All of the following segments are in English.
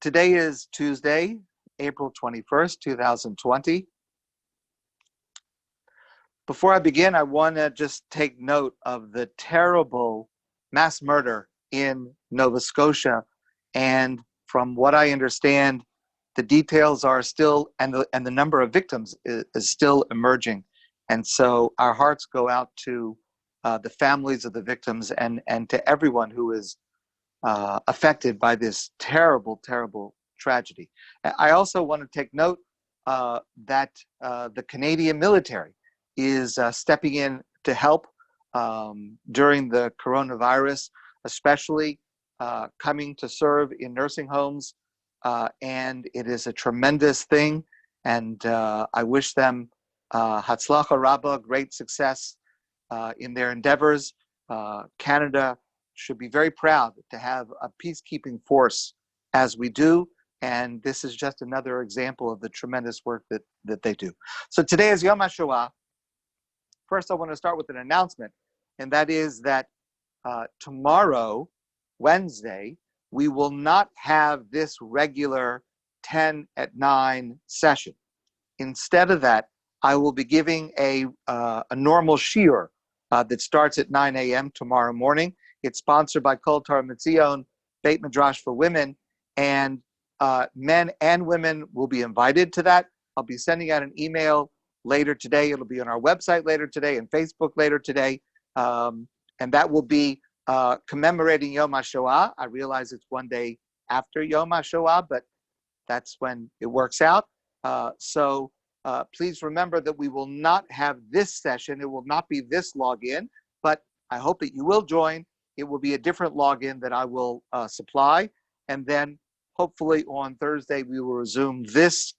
Today is Tuesday, April 21st, 2020. Before I begin, I want to just take note of the terrible mass murder in Nova Scotia. And from what I understand, the details are still, and the number of victims is still emerging. And so our hearts go out to the families of the victims and to everyone who is affected by this terrible, terrible tragedy. I also want to take note that the Canadian military is stepping in to help during the coronavirus, especially coming to serve in nursing homes. And it is a tremendous thing. And I wish them Hatzlacha Rabba, great success in their endeavors. Canada should be very proud to have a peacekeeping force as we do. And this is just another example of the tremendous work that they do. So today is Yom Hashoah. First, I want to start with an announcement, and that is that tomorrow, Wednesday, we will not have this regular 10 at 9 session. Instead of that, I will be giving a normal shiur that starts at 9 a.m. tomorrow morning. It's sponsored by Kol Torah Mitzion, Beit Midrash for Women, and men and women will be invited to that. I'll be sending out an email later today. It'll be on our website later today and Facebook later today. And that will be commemorating Yom HaShoah. I realize it's one day after Yom HaShoah, but that's when it works out. So please remember that we will not have this session. It will not be this login, but I hope that you will join. It will be a different login that I will supply. And then hopefully on Thursday, we will resume this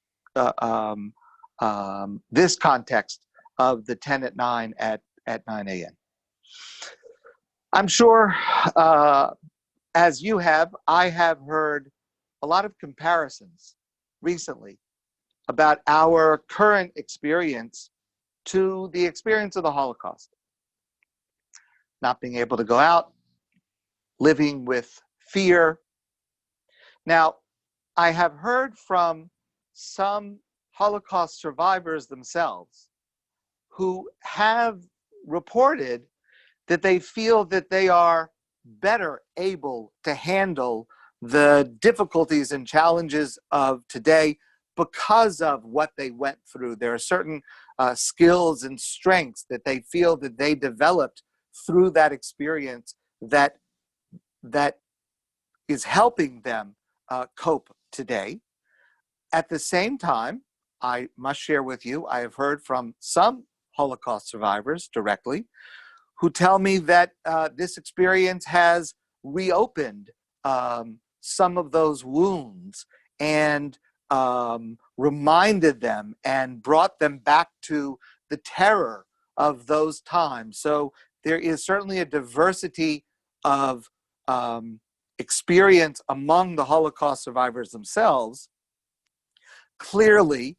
this context of the 10 at 9 at 9 a.m. I'm sure, as you have, I have heard a lot of comparisons recently about our current experience to the experience of the Holocaust. Not being able to go out, living with fear. Now, I have heard from some Holocaust survivors themselves who have reported that they feel that they are better able to handle the difficulties and challenges of today because of what they went through. There are certain skills and strengths that they feel that they developed through that experience that is helping them cope today. At the same time, I must share with you, I have heard from some Holocaust survivors directly who tell me that this experience has reopened some of those wounds and reminded them and brought them back to the terror of those times. So there is certainly a diversity of experience among the Holocaust survivors themselves. Clearly,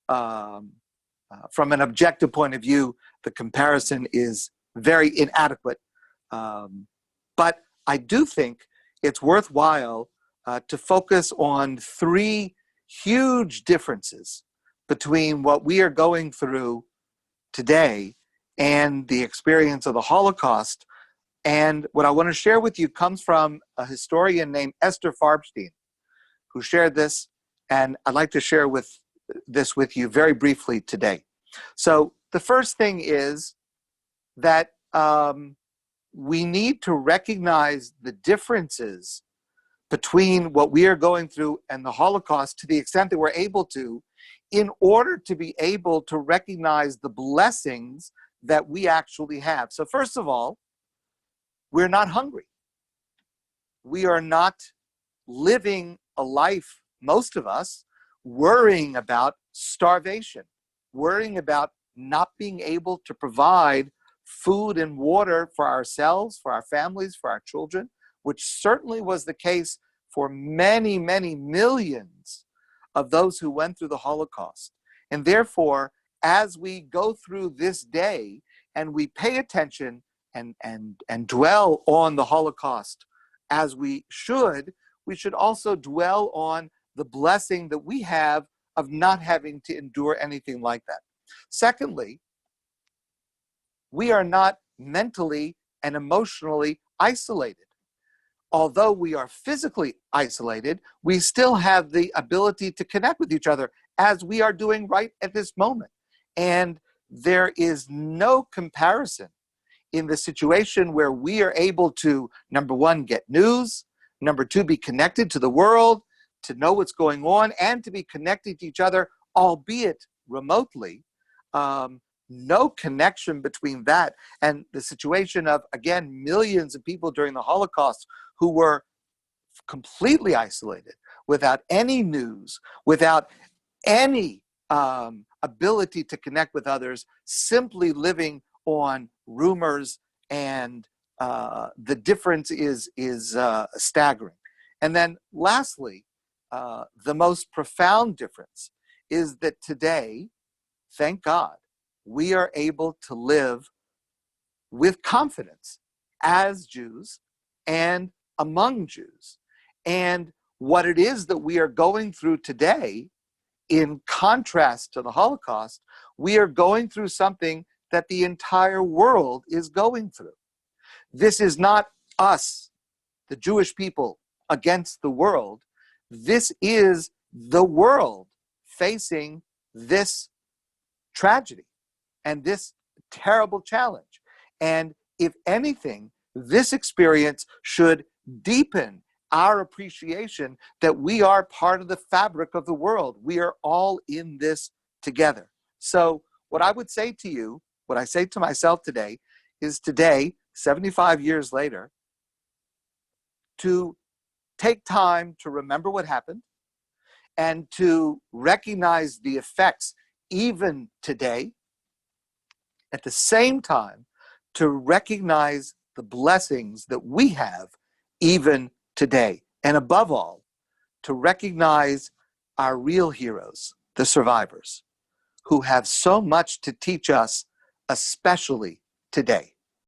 from an objective point of view, the comparison is very inadequate. But I do think it's worthwhile to focus on three huge differences between what we are going through today and the experience of the Holocaust. And what I want to share with you comes from a historian named Esther Farbstein, who shared this, and I'd like to share this with you very briefly today. So the first thing is that we need to recognize the differences between what we are going through and the Holocaust to the extent that we're able to, in order to be able to recognize the blessings that we actually have. So first of all, we're not hungry. We are not living a life, most of us, worrying about starvation, worrying about not being able to provide food and water for ourselves, for our families, for our children, which certainly was the case for many, many millions of those who went through the Holocaust. And therefore, as we go through this day and we pay attention and dwell on the Holocaust as we should, we should also dwell on the blessing that we have of not having to endure anything like that. Secondly, we are not mentally and emotionally isolated. Although we are physically isolated, we still have the ability to connect with each other as we are doing right at this moment. And there is no comparison in the situation where we are able to, number one, get news, number two, be connected to the world, to know what's going on, and to be connected to each other, albeit remotely. No connection between that and the situation of, again, millions of people during the Holocaust who were completely isolated, without any news, without any ability to connect with others, simply living on rumors, and the difference is staggering. And then lastly, the most profound difference is that today, thank God, we are able to live with confidence as Jews and among Jews. And what it is that we are going through today, in contrast to the Holocaust, we are going through something that the entire world is going through. This is not us, the Jewish people, against the world. This is the world facing this tragedy and this terrible challenge. And if anything, this experience should deepen our appreciation that we are part of the fabric of the world. We are all in this together. So what I would say to you, what I say to myself today, is today, 75 years later, to take time to remember what happened and to recognize the effects even today. At the same time, to recognize the blessings that we have even today. And above all, to recognize our real heroes, the survivors, who have so much to teach us, especially today.